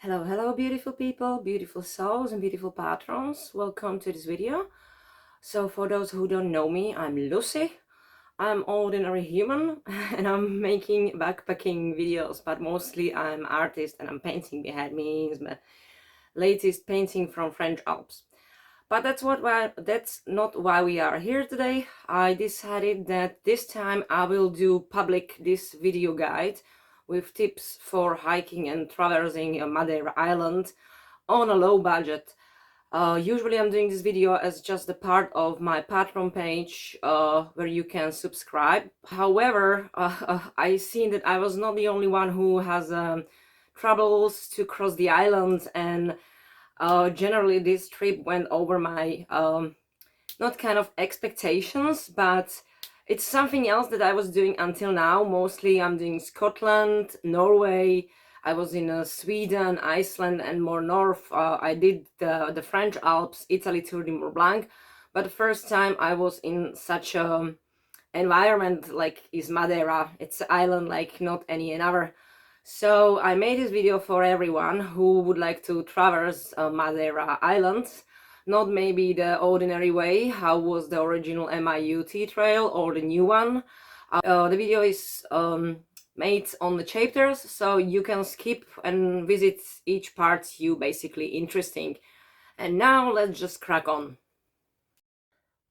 Hello, hello, beautiful people, beautiful souls, and beautiful patrons. Welcome to this video. So, for those who don't know me, I'm Lucy. I'm ordinary human and I'm making backpacking videos, but mostly I'm artist and I'm painting behind me. Is my latest painting from French Alps. But that's not why we are here today. I decided that this time I will do public this video guide with tips for hiking and traversing Madeira Island on a low budget. Usually I'm doing this video as just a part of my Patreon page where you can subscribe. However, I seen that I was not the only one who has troubles to cross the island, and generally this trip went over my not kind of expectations, but it's something else that I was doing until now. Mostly I'm doing Scotland, Norway. I was in Sweden, Iceland, and more north. I did the French Alps, Italy, Tour de Mont Blanc. But the first time I was in such a environment like is Madeira. It's an island like not any another. So I made this video for everyone who would like to traverse Madeira Island, not maybe the ordinary way, how was the original MIUT trail or the new one. The video is made on the chapters, so you can skip and visit each part you basically interesting. And now let's just crack on.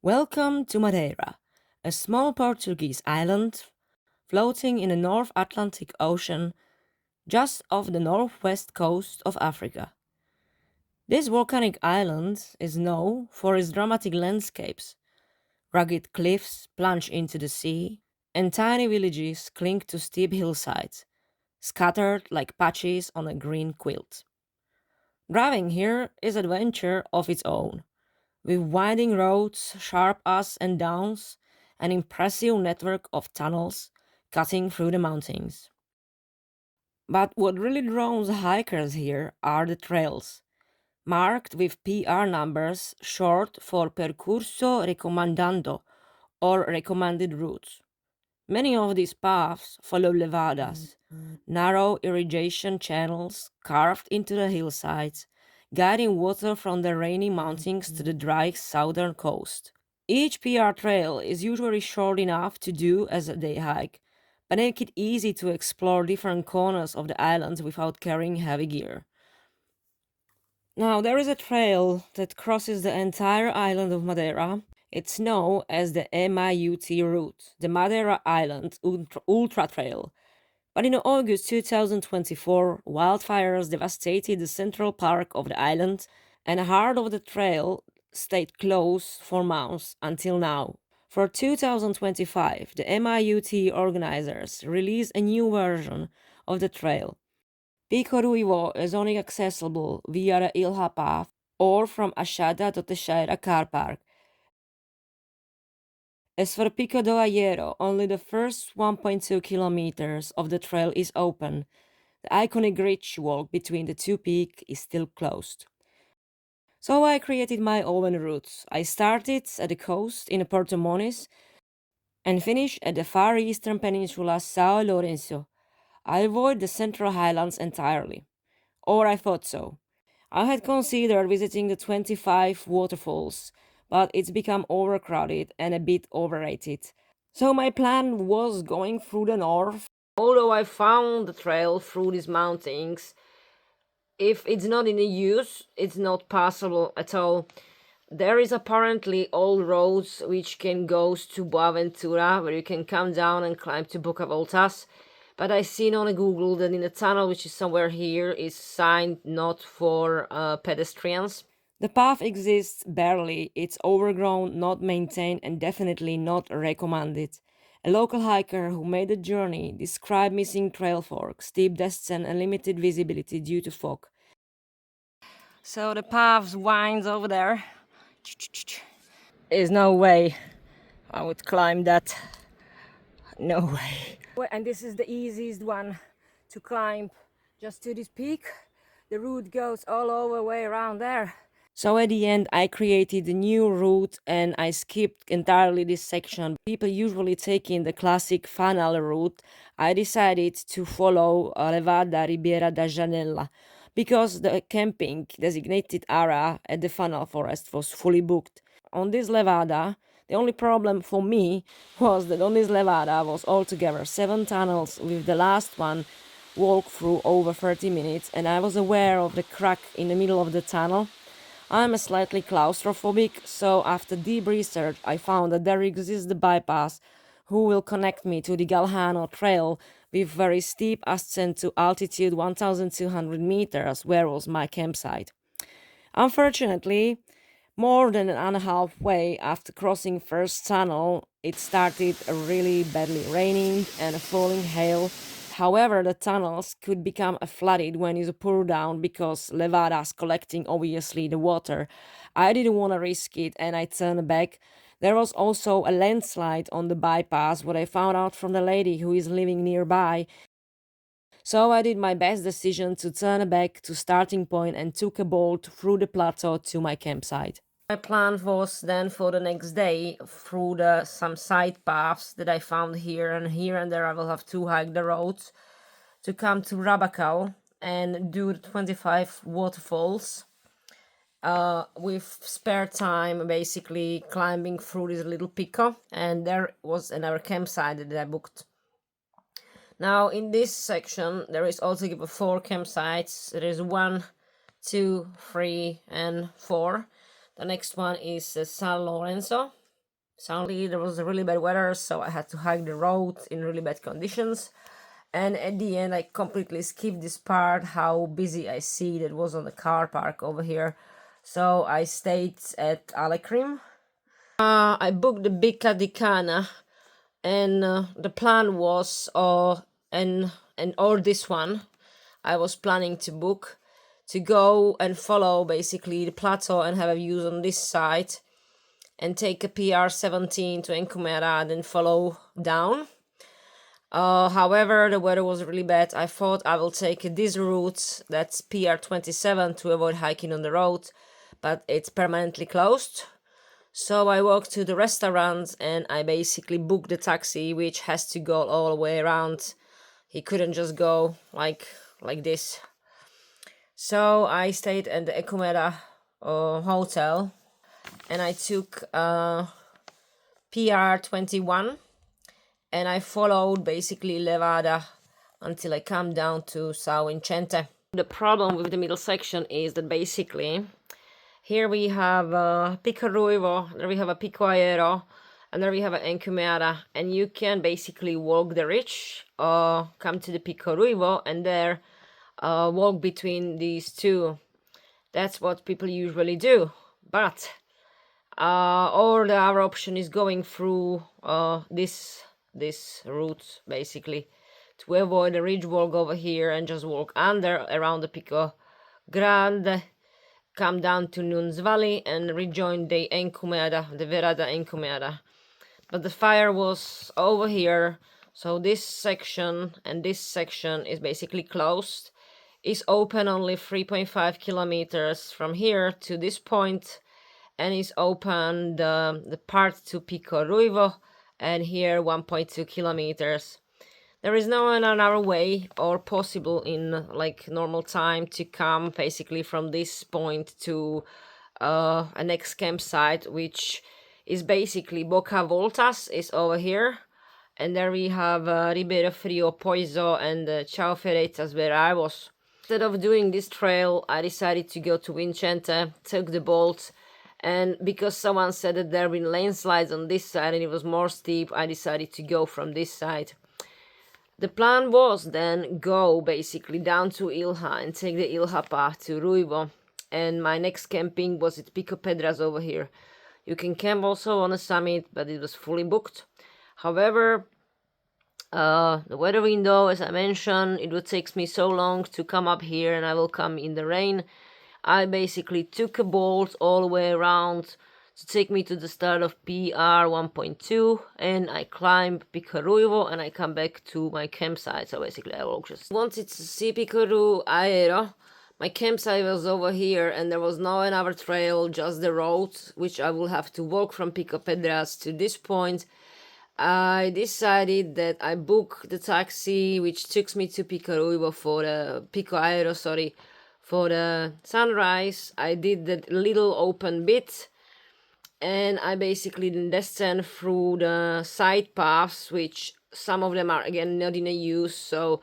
Welcome to Madeira, a small Portuguese island floating in the North Atlantic Ocean just off the northwest coast of Africa. This volcanic island is known for its dramatic landscapes. Rugged cliffs plunge into the sea, and tiny villages cling to steep hillsides, scattered like patches on a green quilt. Driving here is adventure of its own, with winding roads, sharp ups and downs, an impressive network of tunnels cutting through the mountains. But what really draws hikers here are the trails, marked with PR numbers short for Percurso Recomendado or recommended routes. Many of these paths follow levadas, narrow irrigation channels carved into the hillsides, guiding water from the rainy mountains to the dry southern coast. Each PR trail is usually short enough to do as a day hike, but make it easy to explore different corners of the island without carrying heavy gear. Now, there is a trail that crosses the entire island of Madeira. It's known as the MIUT route, the Madeira Island Ultra Trail. But in August 2024, wildfires devastated the central park of the island, and the heart of the trail stayed closed for months until now. For 2025, the MIUT organizers released a new version of the trail. Pico Ruivo is only accessible via the Ilha path or from Achada to Teixeira car park. As for Pico do Aieiro, only the first 1.2 kilometers of the trail is open. The iconic ridge walk between the two peaks is still closed. So I created my own routes. I started at the coast in Porto Moniz and finished at the far eastern peninsula São Lourenço. I avoid the Central Highlands entirely. Or I thought so. I had considered visiting the 25 waterfalls, but it's become overcrowded and a bit overrated. So my plan was going through the north. Although I found the trail through these mountains, if it's not in use, it's not possible at all. There is apparently old roads which can go to Boaventura, where you can come down and climb to Boca Voltas. But I seen on Google that in the tunnel, which is somewhere here, is signed not for pedestrians. The path exists barely, it's overgrown, not maintained, and definitely not recommended. A local hiker who made the journey described missing trail forks, steep descent, and limited visibility due to fog. So the path winds over there. There's no way I would climb that. No way. And this is the easiest one to climb, just to this peak. The route goes all over way around there. So at the end, I created a new route and I skipped entirely this section. People usually taking the classic funnel route. I decided to follow Levada Ribeira da Janela because the camping designated area at the Funnel Forest was fully booked. On this levada, the only problem for me was that on this levada was altogether 7 tunnels, with the last one walk through over 30 minutes, and I was aware of the crack in the middle of the tunnel. I'm a slightly claustrophobic, so after deep research I found that there exists the bypass who will connect me to the Galhano Trail with very steep ascent to altitude 1200 meters, where was my campsite. Unfortunately, more than an and a half way after crossing first tunnel, it started really badly raining and falling hail. However, the tunnels could become flooded when you pour down because Levada's collecting obviously the water. I didn't want to risk it and I turned back. There was also a landslide on the bypass, what I found out from the lady who is living nearby. So I did my best decision to turn back to starting point and took a bolt through the plateau to my campsite. My plan was then for the next day through some side paths that I found here and there I will have to hike the roads to come to Rabakau and do the 25 waterfalls with spare time basically climbing through this little pico, and there was another campsite that I booked. Now in this section there is altogether 4 campsites. There is 1, 2, 3 and 4. The next one is San Lorenzo. Sadly, there was really bad weather, so I had to hike the road in really bad conditions. And at the end, I completely skipped this part, how busy I see that was on the car park over here. So I stayed at Alecrim. I booked the Bica di Cana, and the plan was, or this one, I was planning to book, to go and follow basically the plateau and have a view on this side and take a PR17 to Encumera and then follow down. However, the weather was really bad. I thought I will take this route, that's PR27, to avoid hiking on the road, but it's permanently closed. So I walked to the restaurant and I basically booked the taxi, which has to go all the way around. He couldn't just go like this. So I stayed at the Encumera hotel and I took PR21 and I followed basically Levada until I come down to São Vicente. The problem with the middle section is that basically here we have Pico Ruivo, there we have a Pico Aero, and there we have an Encumera, and you can basically walk the ridge or come to the Pico Ruivo and there walk between these two. That's what people usually do, but or the other option is going through this route basically to avoid the ridge walk over here and just walk under around the Pico Grande, come down to Nunes Valley and rejoin the Encumera, the Verada Encumera. But the fire was over here, so this section and this section is basically closed. It's open only 3.5 kilometers from here to this point, and is open the part to Pico Ruivo, and here 1.2 kilometers. There is no another way or possible in like normal time to come basically from this point to a next campsite, which is basically Boca Voltas is over here, and there we have Ribeiro Frio, Poiso and Chao Ferreitas where I was. Instead of doing this trail, I decided to go to Vicente, took the bolt, and because someone said that there have been landslides on this side and it was more steep, I decided to go from this side. The plan was then go basically down to Ilha and take the Ilha path to Ruivo, and my next camping was at Pico Pedras over here. You can camp also on the summit, but it was fully booked. However, the weather window, as I mentioned, it would take me so long to come up here and I will come in the rain. I basically took a bolt all the way around to take me to the start of PR 1.2 and I climb Pico Ruivo and I come back to my campsite. So basically I will just wanted to see Pico Aero. My campsite was over here and there was no another trail, just the road, which I will have to walk from Pico Pedras to this point. I decided that I book the taxi which took me to Pico Ruivo for Pico Aero, For the sunrise, I did that little open bit, and I basically descend through the side paths, which some of them are again not in a use. So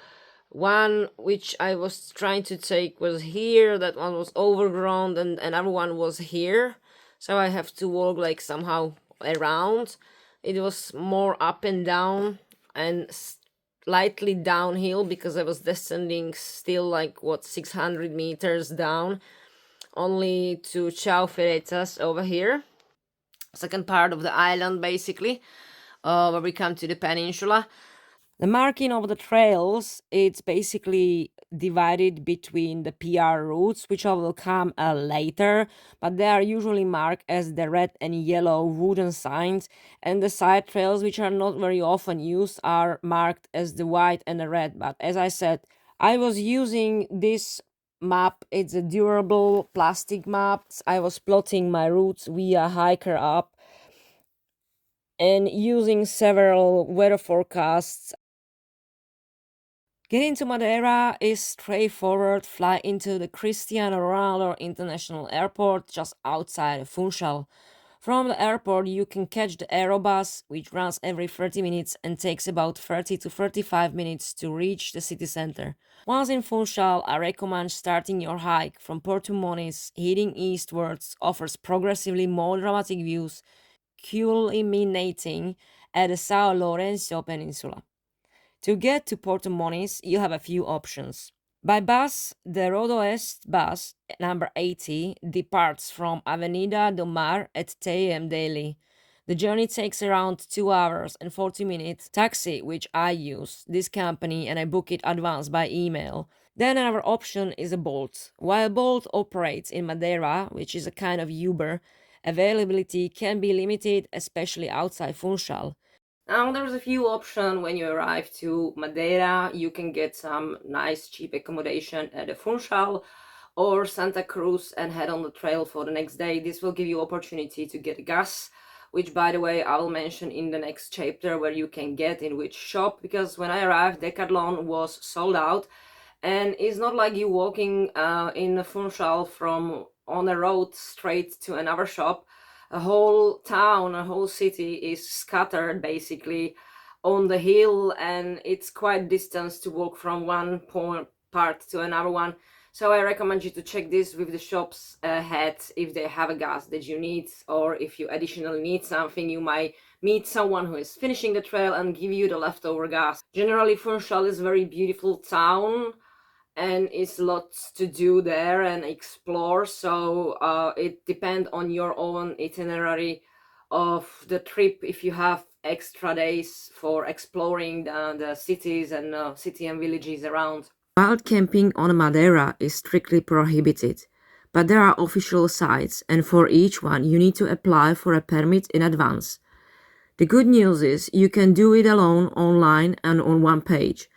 one which I was trying to take was here, that one was overgrown, and another one was here. So I have to walk like somehow around. It was more up and down and slightly downhill because I was descending still like 600 meters down, only to Chauferetas over here, second part of the island basically, where we come to the peninsula. The marking of the trails, it's basically divided between the PR routes, which will come later, but they are usually marked as the red and yellow wooden signs, and the side trails, which are not very often used, are marked as the white and the red. But as I said, I was using this map. It's a durable plastic map. I was plotting my routes via Hiker app and using several weather forecasts. Getting to Madeira is straightforward. Fly into the Cristiano Ronaldo International Airport just outside of Funchal. From the airport, you can catch the Aerobus, which runs every 30 minutes and takes about 30 to 35 minutes to reach the city center. Once in Funchal, I recommend starting your hike from Porto Moniz. Heading eastwards offers progressively more dramatic views, culminating at the São Lourenço Peninsula. To get to Porto Moniz, you have a few options. By bus, the Rodoeste bus, number 80, departs from Avenida do Mar at 10 a.m. daily. The journey takes around 2 hours and 40 minutes. Taxi, which I use, this company, and I book it advance by email. Then another option is a Bolt. While Bolt operates in Madeira, which is a kind of Uber, availability can be limited, especially outside Funchal. Now there's a few options when you arrive to Madeira. You can get some nice cheap accommodation at the Funchal or Santa Cruz and head on the trail for the next day. This will give you opportunity to get gas, which by the way I will mention in the next chapter where you can get in which shop, because when I arrived Decathlon was sold out, and it's not like you walking in Funchal from on a road straight to another shop. A whole town, a whole city is scattered basically on the hill, and it's quite distance to walk from one part to another one. So I recommend you to check this with the shops ahead if they have a gas that you need, or if you additionally need something, you might meet someone who is finishing the trail and give you the leftover gas. Generally, Funchal is a very beautiful town and it's lots to do there and explore, so it depends on your own itinerary of the trip if you have extra days for exploring the cities and city and villages around. Wild camping on Madeira is strictly prohibited, but there are official sites, and for each one you need to apply for a permit in advance. The good news is you can do it alone online and on one page.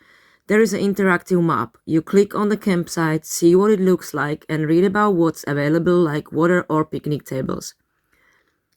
There is an interactive map. You click on the campsite, see what it looks like, and read about what's available like water or picnic tables.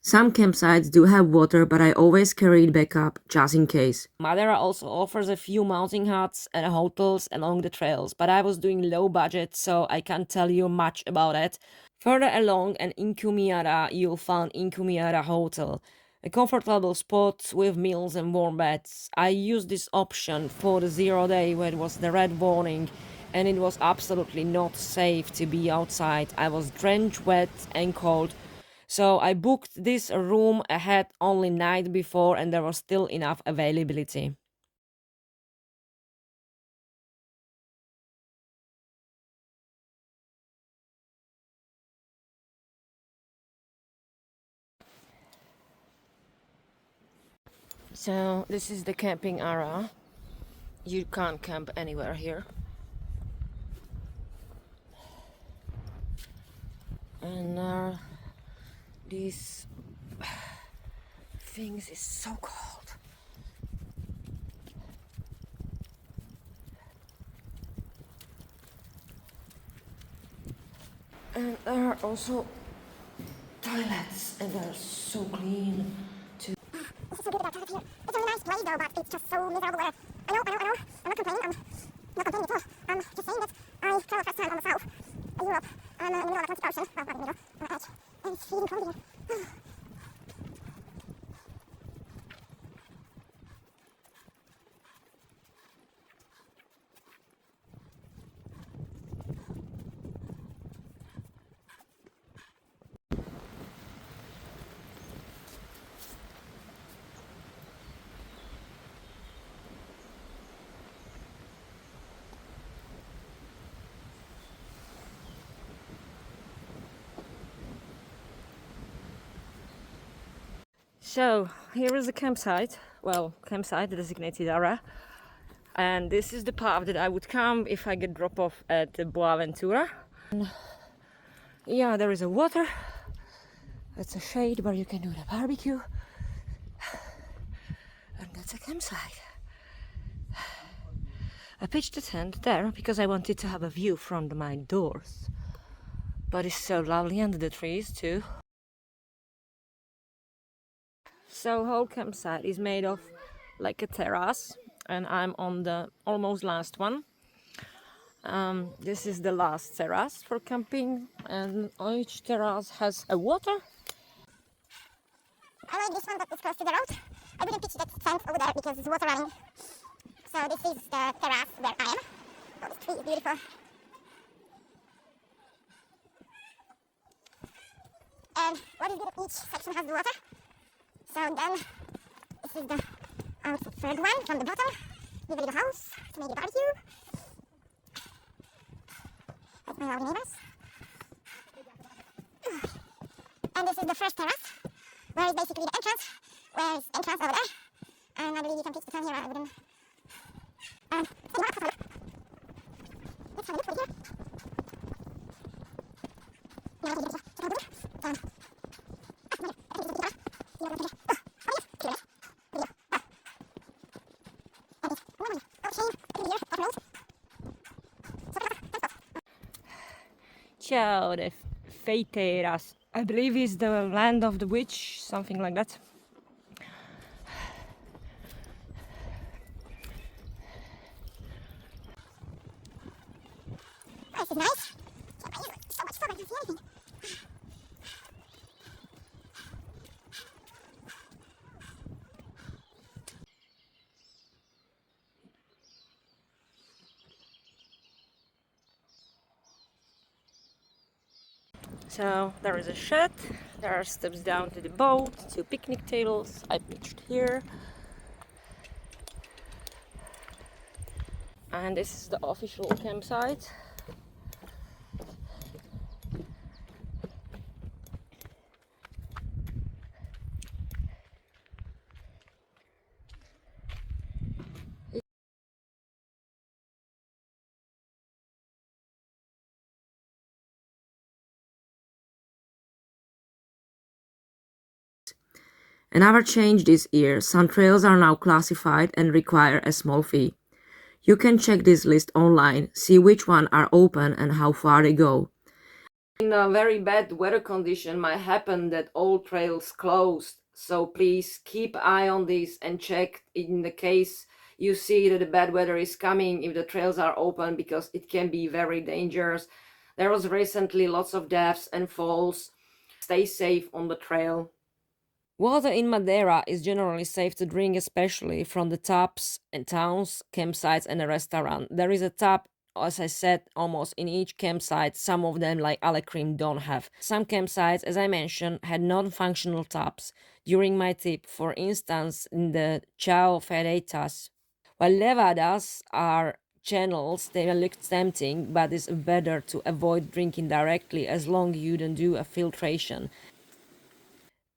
Some campsites do have water, but I always carry it backup just in case. Madeira also offers a few mountain huts and hotels along the trails, but I was doing low budget, so I can't tell you much about it. Further along in Encomiada, you'll find Encomiada Hotel, a comfortable spot with meals and warm beds. I used this option for the 0 day where it was the red warning, and it was absolutely not safe to be outside. I was drenched, wet and cold, so I booked this room ahead only night before, and there was still enough availability. So this is the camping area. You can't camp anywhere here. And these things is so cold. And there are also toilets, and they're so clean too. This is so good about here. It's a really nice place though, but it's just so miserable weather. I know. I'm not complaining. I'm not complaining at all. Just saying that I travel first time on the south. Europe on the middle of Atlantic Ocean, well, not in the middle, on the edge, and it's freezing cold here. So here is the campsite, campsite, the designated area, and this is the path that I would come if I get drop off at Boaventura. Yeah, there is a water, it's a shade where you can do the barbecue, and that's a campsite. I pitched a tent there because I wanted to have a view from my doors, but it's so lovely under the trees too. So whole campsite is made of like a terrace, and I'm on the almost last one. This is the last terrace for camping, and each terrace has a water. I like this one, but it's close to the road. I wouldn't pitch that tent over there because it's water running. So this is the terrace where I am. Oh, this tree is beautiful. And what is good, each section has the water. So then, this is the third one from the bottom, with a little house to make a barbecue. That's my lovely neighbors. And this is the first terrace, where is basically the entrance, where is the entrance over there. And I believe you can pitch the tent here, I wouldn't. Let's have a look over here. Ciao de Feiteiras. I believe is the land of the witch, something like that. This is nice. So much fun, I can see anything. So there is a shed, there are steps down to the boat, 2 picnic tables, I pitched here. And this is the official campsite. Another change this year, some trails are now classified and require a small fee. You can check this list online, see which ones are open and how far they go. In a very bad weather condition might happen that all trails closed, so please keep eye on this and check in the case you see that the bad weather is coming if the trails are open, because it can be very dangerous. There was recently lots of deaths and falls. Stay safe on the trail. Water in Madeira is generally safe to drink, especially from the taps and towns, campsites, and a restaurant. There is a tap, as I said, almost in each campsite. Some of them, like Alecrim, don't have. Some campsites, as I mentioned, had non-functional taps. During my trip, for instance, in the Chao Ferreitas, while levadas are channels, they look tempting, but it's better to avoid drinking directly as long you don't do a filtration.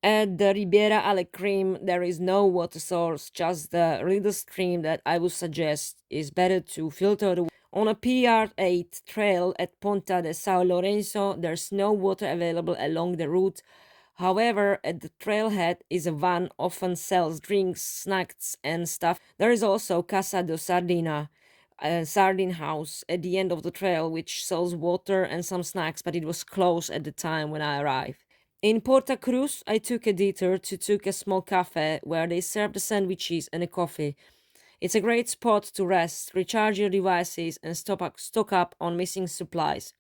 At the Ribeira Alecrim, there is no water source, just the little stream that I would suggest is better to filter the. On a PR8 trail at Ponta de São Lourenço, there's no water available along the route. However, at the trailhead is a van often sells drinks, snacks, and stuff. There is also Casa do Sardina, a sardine house at the end of the trail, which sells water and some snacks, but it was closed at the time when I arrived. In Porta Cruz, I took a detour to a small cafe where they serve the sandwiches and a coffee. It's a great spot to rest, recharge your devices, and stock up on missing supplies.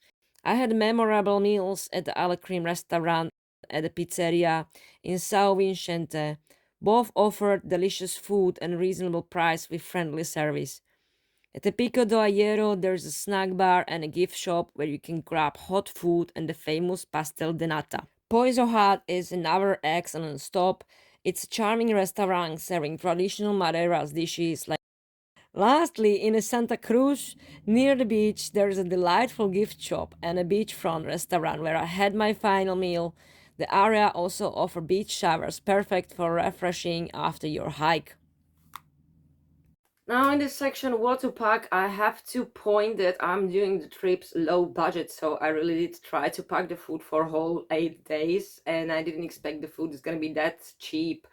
I had memorable meals at the Alecrim restaurant at the pizzeria in São Vicente. Both offered delicious food and reasonable price with friendly service. At the Pico do Aguero, there's a snack bar and a gift shop where you can grab hot food and the famous pastel de nata. Poiso Hut is another excellent stop. It's a charming restaurant serving traditional Madeira's dishes like. Lastly, in Santa Cruz, near the beach, there's a delightful gift shop and a beachfront restaurant where I had my final meal. The area also offers beach showers, perfect for refreshing after your hike. Now in this section, what to pack, I have to point that I'm doing the trips low budget, so I really did try to pack the food for whole 8 days, and I didn't expect the food is gonna be that cheap.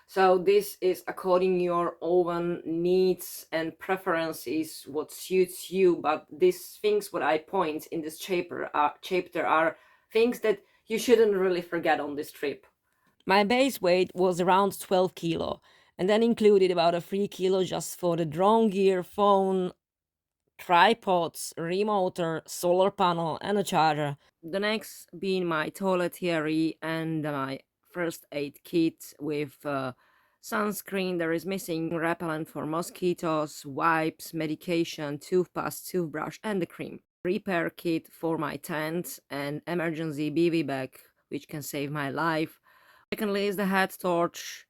So this is according your own needs and preferences, what suits you, but these things what I point in this chapter are things that you shouldn't really forget on this trip. My base weight was around 12 kilo, and then included about a 3 kilo just for the drone gear, phone, tripods, remoter, solar panel, and a charger. The next being my toiletry and my first aid kit with sunscreen. There is missing repellent for mosquitoes, wipes, medication, toothpaste, toothbrush, and the cream. Repair kit for my tent and emergency BB bag, which can save my life. Secondly is the head torch,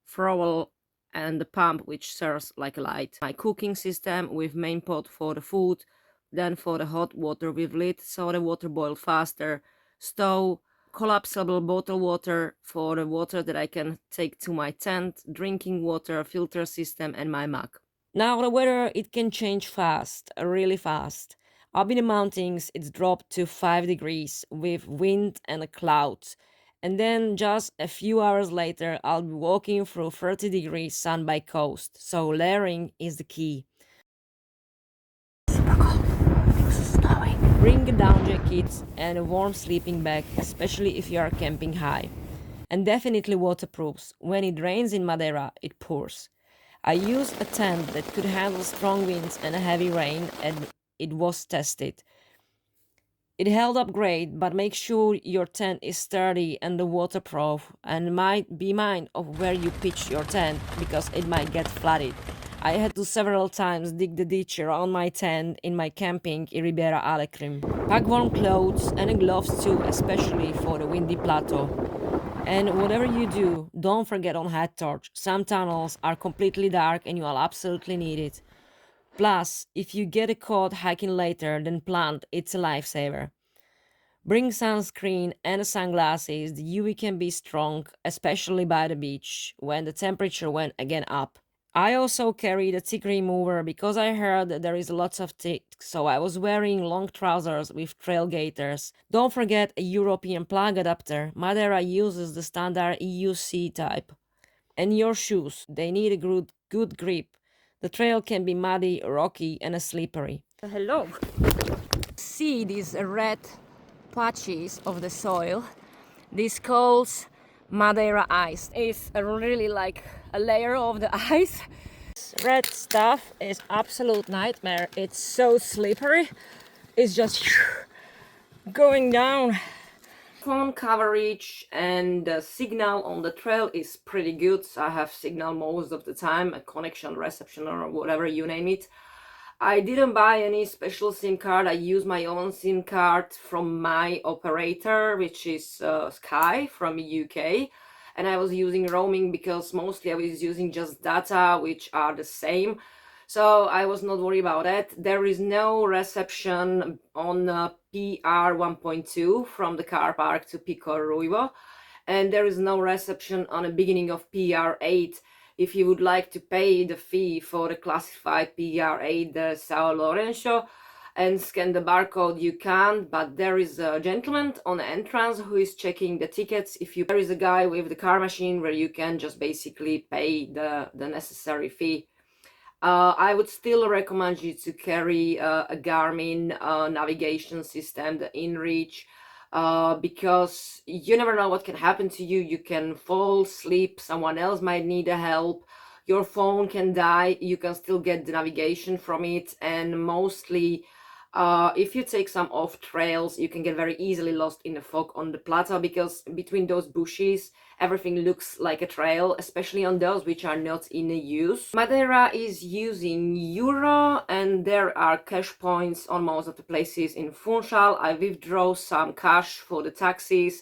trowel, and the pump which serves like a light. My cooking system with main pot for the food, then for the hot water with lid so the water boils faster, stove, collapsible bottle water for the water that I can take to my tent, drinking water, filter system, and my mug. Now the weather, it can change fast, really fast. Up in the mountains it's dropped to 5 degrees with wind and clouds. And then just a few hours later I'll be walking through 30 degrees sun by coast, so layering is the key. Super cold, it's snowing. Bring a down jacket and a warm sleeping bag, especially if you are camping high. And definitely waterproofs. When it rains in Madeira, it pours. I used a tent that could handle strong winds and heavy rain, and it was tested. It held up great, but make sure your tent is sturdy and waterproof, and might be mind of where you pitch your tent because it might get flooded. I had to several times dig the ditch around my tent in my camping in Ribeira Alecrim. Pack warm clothes and gloves too, especially for the windy plateau. And whatever you do, don't forget on head torch. Some tunnels are completely dark and you'll absolutely need it. Plus, if you get caught hiking later than planned, it's a lifesaver. Bring sunscreen and sunglasses. The UV can be strong, especially by the beach, when the temperature went again up. I also carried a tick remover because I heard that there is lots of ticks, so I was wearing long trousers with trail gaiters. Don't forget a European plug adapter. Madeira uses the standard EUC type. And your shoes, they need a good grip. The trail can be muddy, rocky, and slippery. Hello. See these red patches of the soil. This calls Madeira ice. It's really like a layer of the ice. Red stuff is absolute nightmare. It's so slippery. It's just going down. Phone coverage and the signal on the trail is pretty good. I have signal most of the time, a connection, reception, or whatever you name it. I didn't buy any special SIM card. I use my own SIM card from my operator, which is Sky from UK. And I was using roaming because mostly I was using just data, which are the same. So I was not worried about that. There is no reception on PR 1.2 from the car park to Pico Ruivo. And there is no reception on the beginning of PR 8. If you would like to pay the fee for the classified PR8 Sao Lourenço and scan the barcode, you can, but there is a gentleman on the entrance who is checking the tickets. There is a guy with the car machine where you can just basically pay the necessary fee. I would still recommend you to carry a Garmin navigation system, the InReach, because you never know what can happen to you. You can fall, sleep, someone else might need help, your phone can die, you can still get the navigation from it, and mostly If you take some off trails, you can get very easily lost in the fog on the plateau, because between those bushes everything looks like a trail, especially on those which are not in use. Madeira is using euro, and there are cash points on most of the places in Funchal. I withdraw some cash for the taxis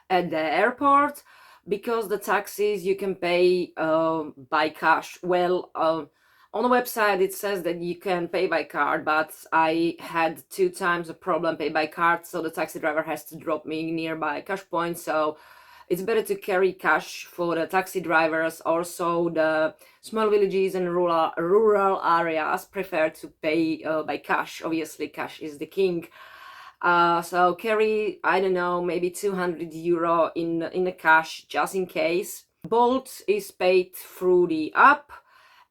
at the airport, because the taxis you can pay by cash. Well, on the website it says that you can pay by card, but I had 2 times a problem pay by card, so the taxi driver has to drop me nearby cash point. So it's better to carry cash for the taxi drivers. Also, the small villages and rural areas prefer to pay by cash. Obviously, cash is the king. So carry, I don't know, maybe 200 euro in the cash just in case. Bolt is paid through the app,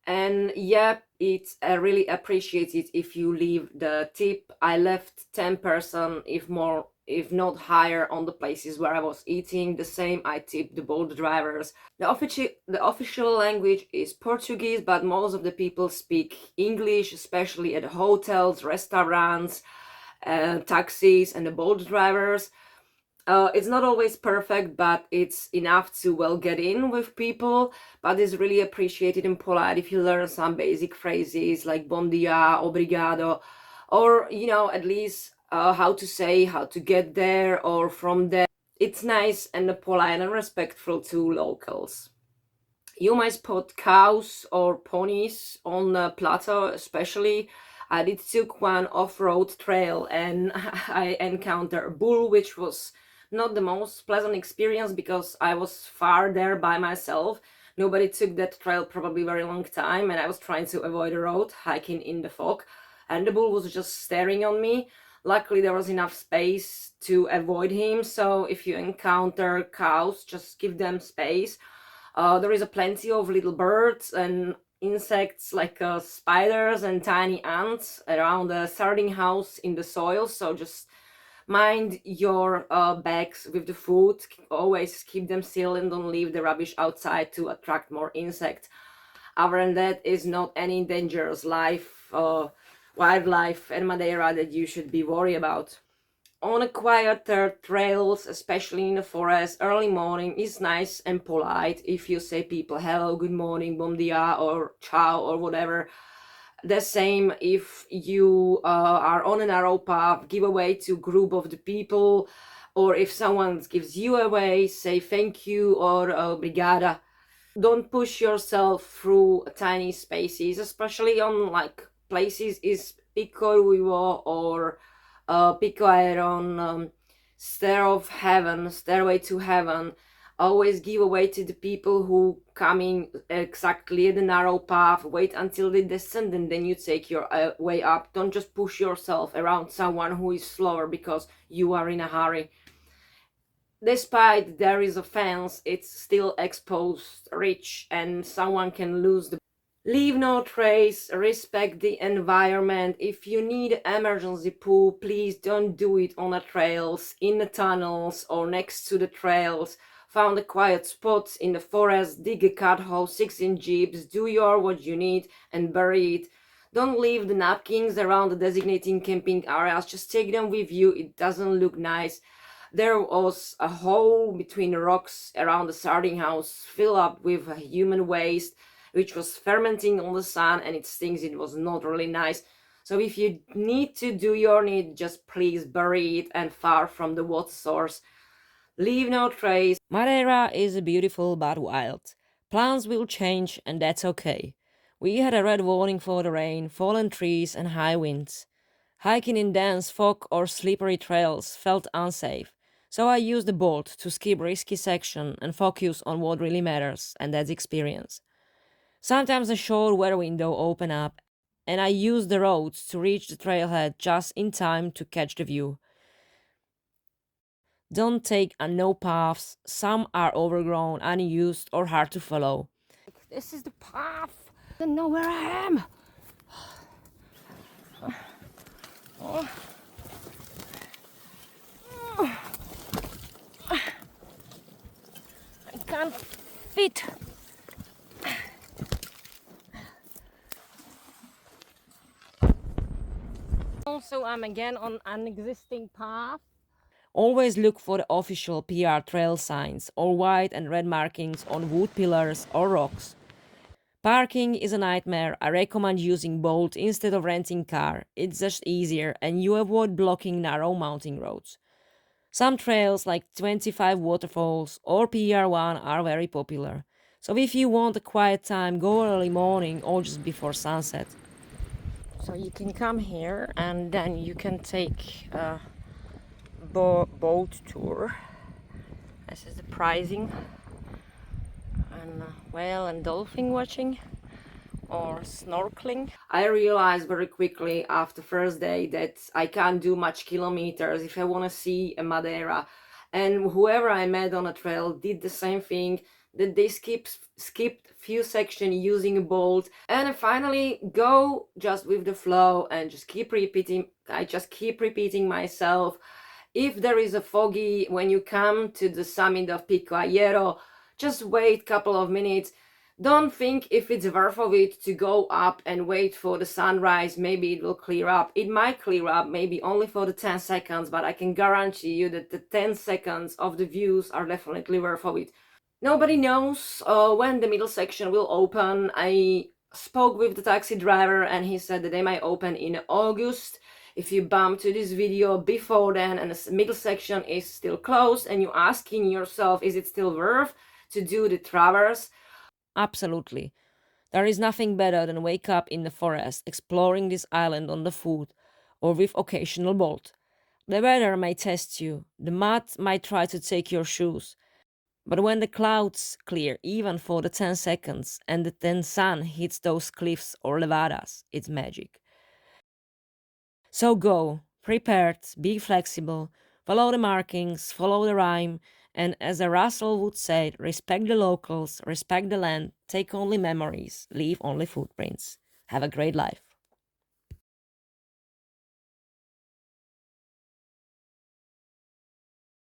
and yeah, it's really appreciated if you leave the tip. I left 10%, if more, if not higher, on the places where I was eating. The same, I tipped the Bolt drivers. The official language is Portuguese, but most of the people speak English, especially at hotels, restaurants, taxis, and the Bolt drivers. It's not always perfect, but it's enough to well get in with people. But it's really appreciated and polite if you learn some basic phrases like bom dia, obrigado, or at least how to say how to get there or from there. It's nice and polite and respectful to locals. You might spot cows or ponies on the plateau, especially. I did took one off-road trail and I encountered a bull, which was not the most pleasant experience because I was far there by myself. Nobody took that trail probably very long time, and I was trying to avoid the road, hiking in the fog, and the bull was just staring on me. Luckily there was enough space to avoid him, so if you encounter cows, just give them space. There is a plenty of little birds and insects like spiders and tiny ants around the sardine house in the soil, so just mind your bags with the food. Always keep them sealed and don't leave the rubbish outside to attract more insects. Other than that, is not any dangerous wildlife in Madeira that you should be worried about. On a quieter trails, especially in the forest, early morning is nice and polite. If you say people hello, good morning, bom dia, or ciao, or whatever. The same if you are on a narrow path, give away to group of the people, or if someone gives you away, say thank you or obrigada. Don't push yourself through tiny spaces, especially on like places is Pico Ruivo or Pico Aeron, Stairway to Heaven. Always give away to the people who coming exactly at the narrow path. Wait until they descend and then you take your way up. Don't just push yourself around someone who is slower because you are in a hurry. Despite there is a fence, it's still exposed reach and someone can lose the. Leave no trace, respect the environment. If you need emergency poo, please don't do it on the trails, in the tunnels, or next to the trails. Found a quiet spot in the forest, dig a cut hole 6-inch jeeps, do what you need and bury it. Don't leave the napkins around the designated camping areas, just take them with you, it doesn't look nice. There was a hole between the rocks around the sardine house filled up with human waste, which was fermenting on the sun, and it stinks. It was not really nice. So if you need to do your need, just please bury it and far from the water source. Leave no trace. Madeira is beautiful but wild. Plans will change, and that's okay. We had a red warning for the rain, fallen trees, and high winds. Hiking in dense fog or slippery trails felt unsafe, so I used the Bolt to skip risky section and focus on what really matters, and that's experience. Sometimes a short weather window opened up, and I used the roads to reach the trailhead just in time to catch the view. Don't take no paths, some are overgrown, unused, or hard to follow. This is the path! I don't know where I am! I can't fit! so I'm again on an existing path. Always look for the official PR trail signs or white and red markings on wood pillars or rocks. Parking is a nightmare. I recommend using Bolt instead of renting car. It's just easier and you avoid blocking narrow mountain roads. Some trails like 25 Waterfalls or PR1 are very popular. So if you want a quiet time, go early morning or just before sunset. So you can come here and then you can take a boat tour. This is the pricing. And whale and dolphin watching or snorkeling. I realized very quickly after first day that I can't do much kilometers if I want to see a Madeira, and whoever I met on a trail did the same thing, that they skipped few sections using a Bolt, and I finally go just with the flow and just keep repeating. I just keep repeating myself. If there is a foggy when you come to the summit of Pico Ayero, just wait a couple of minutes. Don't think if it's worth of it to go up and wait for the sunrise. Maybe it will clear up. It might clear up, maybe only for the 10 seconds, but I can guarantee you that the 10 seconds of the views are definitely worth of it. Nobody knows when the middle section will open. I spoke with the taxi driver and he said that they might open in August. If you bump to this video before then and the middle section is still closed and you're asking yourself, is it still worth to do the traverse? Absolutely. There is nothing better than wake up in the forest exploring this island on the foot or with occasional Bolt. The weather may test you, the mud might try to take your shoes, but when the clouds clear even for the 10 seconds and the then sun hits those cliffs or levadas, it's magic. So go, prepared, be flexible, follow the markings, follow the rhyme, and as a Russell would say, respect the locals, respect the land, take only memories, leave only footprints. Have a great life.